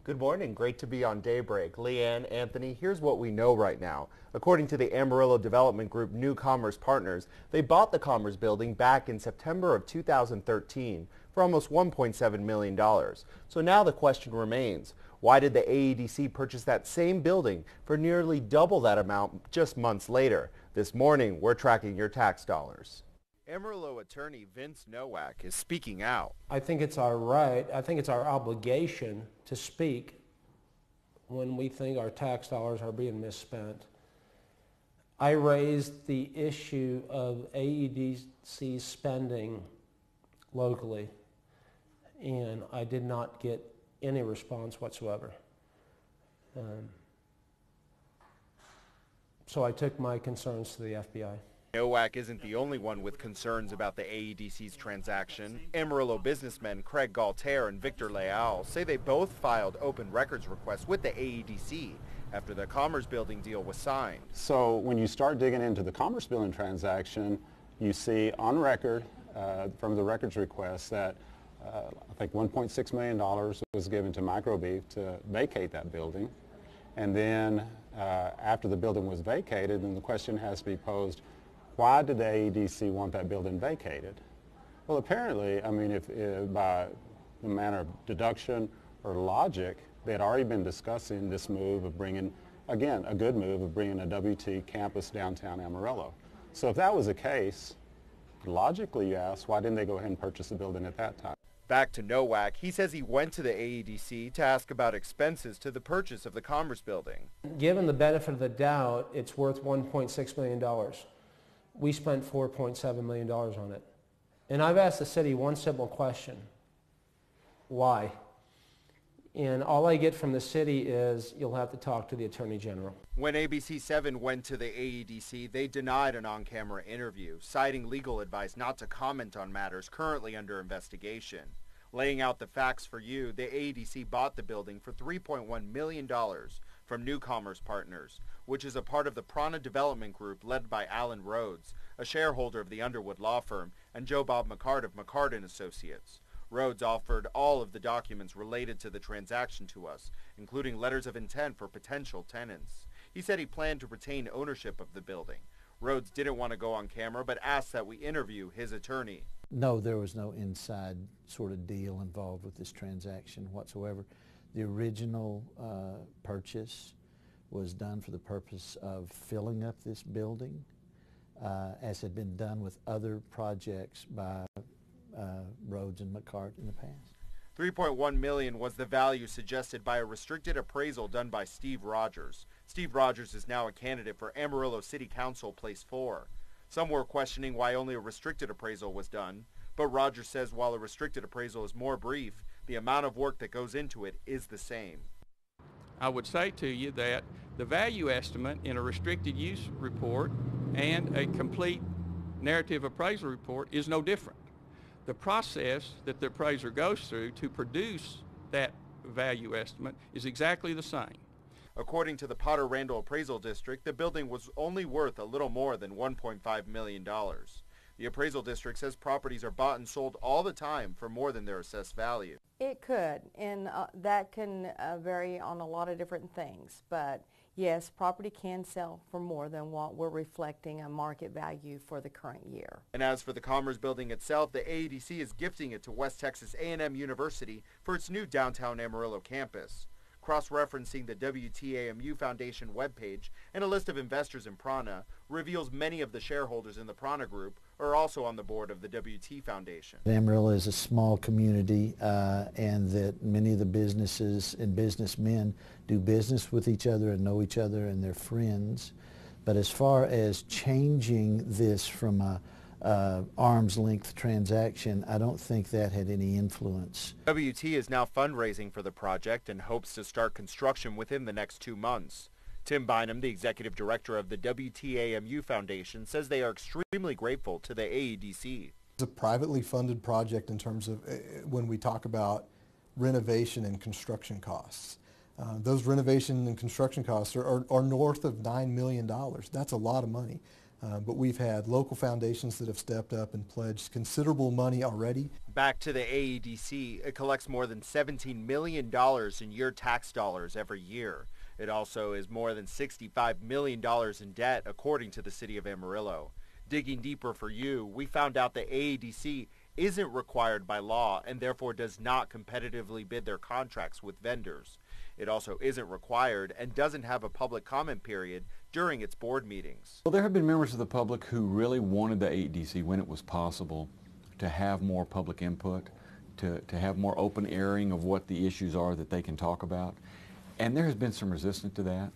Good morning. Great to be on Daybreak. Leanne, Anthony, here's what we know right now. According to the Amarillo Development Group New Commerce Partners, they bought the Commerce Building back in September of 2013 for almost $1.7 million. So now the question remains, why did the AEDC purchase that same building for nearly double that amount just months later? This morning, we're tracking your tax dollars. Amarillo attorney Vince Nowak is speaking out. I think it's our right, I think it's our obligation to speak when we think our tax dollars are being misspent. I raised the issue of AEDC spending locally, and I did not get any response whatsoever. So I took my concerns to the FBI. Nowak isn't the only one with concerns about the AEDC's transaction. Amarillo businessmen Craig Galtaire and Victor Leal say they both filed open records requests with the AEDC after the Commerce Building deal was signed. So when you start digging into the Commerce Building transaction, you see on record from the records request that I think $1.6 million was given to Microbeef to vacate that building. And then after the building was vacated, then the question has to be posed, why did the AEDC want that building vacated? Well, apparently, I mean, if by the manner of deduction or logic, they had already been discussing this move of bringing, again, a good move of bringing a WT campus downtown Amarillo. So if that was the case, logically you ask, why didn't they go ahead and purchase the building at that time? Back to Nowak, he says he went to the AEDC to ask about expenses to the purchase of the Commerce Building. Given the benefit of the doubt, it's worth $1.6 million. We spent $4.7 million on it. And I've asked the city one simple question: why? And all I get from the city is, you'll have to talk to the Attorney General. When ABC7 went to the AEDC, they denied an on-camera interview, citing legal advice not to comment on matters currently under investigation. Laying out the facts for you, the AEDC bought the building for $3.1 million from New Commerce Partners, which is a part of the Prana Development Group led by Alan Rhodes, a shareholder of the Underwood law firm, and Joe Bob McCart of McCart & Associates. Rhodes offered all of the documents related to the transaction to us, including letters of intent for potential tenants. He said he planned to retain ownership of the building. Rhodes didn't want to go on camera, but asked that we interview his attorney. No, there was no inside sort of deal involved with this transaction whatsoever. The original purchase was done for the purpose of filling up this building, as had been done with other projects by Rhodes and McCart in the past. $3.1 million was the value suggested by a restricted appraisal done by Steve Rogers. Steve Rogers is now a candidate for Amarillo City Council Place 4. Some were questioning why only a restricted appraisal was done, but Rogers says while a restricted appraisal is more brief, the amount of work that goes into it is the same. I would say to you that the value estimate in a restricted use report and a complete narrative appraisal report is no different. The process that the appraiser goes through to produce that value estimate is exactly the same. According to the Potter Randall Appraisal District, the building was only worth a little more than $1.5 million. The appraisal district says properties are bought and sold all the time for more than their assessed value. It could, and that can vary on a lot of different things, but yes, property can sell for more than what we're reflecting a market value for the current year. And as for the Commerce Building itself, the AEDC is gifting it to West Texas A&M University for its new downtown Amarillo campus. Cross-referencing the WTAMU Foundation webpage and a list of investors in Prana reveals many of the shareholders in the Prana Group are also on the board of the WT Foundation. Amarillo is a small community and that many of the businesses and businessmen do business with each other and know each other and they're friends. But as far as changing this from a arm's length transaction, I don't think that had any influence. WT is now fundraising for the project and hopes to start construction within the next 2 months. Tim Bynum, the executive director of the WTAMU Foundation, says they are extremely grateful to the AEDC. It's a privately funded project in terms of when we talk about renovation and construction costs. Those renovation and construction costs are north of $9 million. That's a lot of money. But we've had local foundations that have stepped up and pledged considerable money already. Back to the AEDC, it collects more than $17 million in your tax dollars every year. It also is more than $65 million in debt, according to the city of Amarillo. Digging deeper for you, we found out the AEDC isn't required by law and therefore does not competitively bid their contracts with vendors. It also isn't required and doesn't have a public comment period during its board meetings. Well, there have been members of the public who really wanted the AEDC, when it was possible, to have more public input, to have more open airing of what the issues are that they can talk about. And there has been some resistance to that.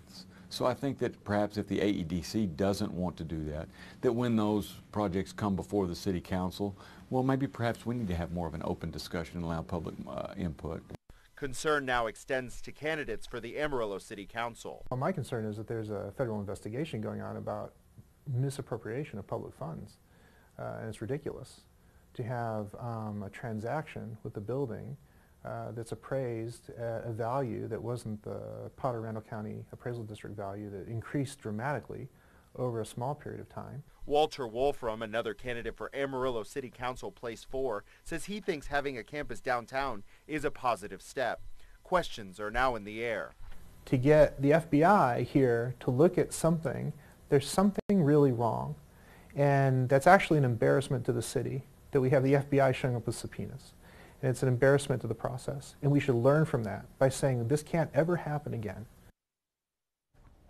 So I think that perhaps if the AEDC doesn't want to do that, that when those projects come before the City Council, well, maybe perhaps we need to have more of an open discussion and allow public input. Concern now extends to candidates for the Amarillo City Council. Well, my concern is that there's a federal investigation going on about misappropriation of public funds, and it's ridiculous to have a transaction with the building that's appraised at a value that wasn't the Potter Randall County Appraisal District value, that increased dramatically over a small period of time. Walter Wolfram, another candidate for Amarillo City Council Place 4, says he thinks having a campus downtown is a positive step. Questions are now in the air. To get the FBI here to look at something, there's something really wrong. And that's actually an embarrassment to the city, that we have the FBI showing up with subpoenas. And it's an embarrassment to the process. And we should learn from that by saying this can't ever happen again.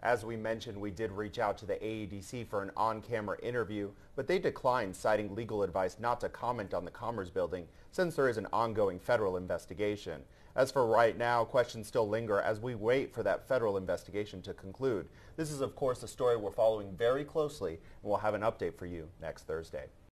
As we mentioned, we did reach out to the AEDC for an on-camera interview, but they declined, citing legal advice not to comment on the Commerce Building since there is an ongoing federal investigation. As for right now, questions still linger as we wait for that federal investigation to conclude. This is, of course, a story we're following very closely, and we'll have an update for you next Thursday.